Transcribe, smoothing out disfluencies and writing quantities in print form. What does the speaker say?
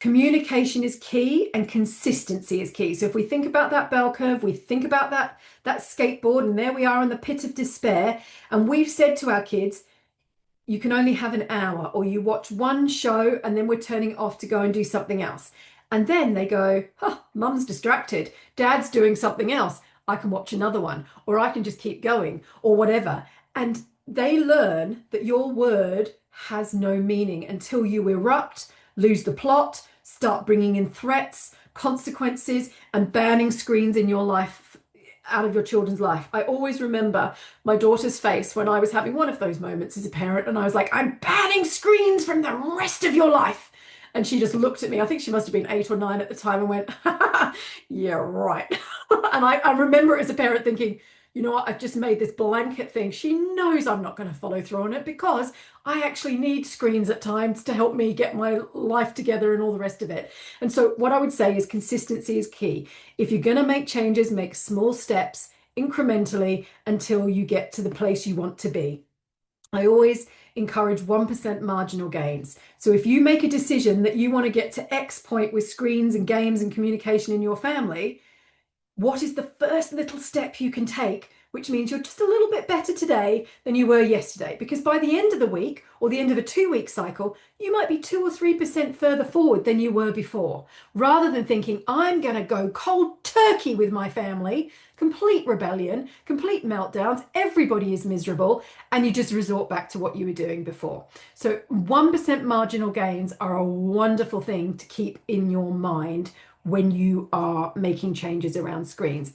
Communication is key and consistency is key. So if we think about that bell curve, we think about that skateboard, and there we are in the pit of despair. And we've said to our kids, you can only have an hour, or you watch one show and then we're turning it off to go and do something else. And then they go, huh, mum's distracted, dad's doing something else. I can watch another one, or I can just keep going, or whatever. And they learn that your word has no meaning until you erupt, lose the plot, start bringing in threats, consequences, and banning screens in your life, out of your children's life. I always remember my daughter's face when I was having one of those moments as a parent, and I was like, I'm banning screens from the rest of your life. And she just looked at me. I think she must have been 8 or 9 at the time and went, yeah, right. And I remember as a parent thinking, you know what, I've just made this blanket thing. She knows I'm not going to follow through on it because I actually need screens at times to help me get my life together and all the rest of it. And so what I would say is consistency is key. If you're going to make changes, make small steps incrementally until you get to the place you want to be. I always encourage 1% marginal gains. So if you make a decision that you want to get to X point with screens and games and communication in your family, what is the first little step you can take, which means you're just a little bit better today than you were yesterday? Because by the end of the week or the end of a 2 week cycle, you might be 2 or 3% further forward than you were before. Rather than thinking, I'm going to go cold turkey with my family, complete rebellion, complete meltdowns, everybody is miserable, and you just resort back to what you were doing before. So 1% marginal gains are a wonderful thing to keep in your mind when you are making changes around screens.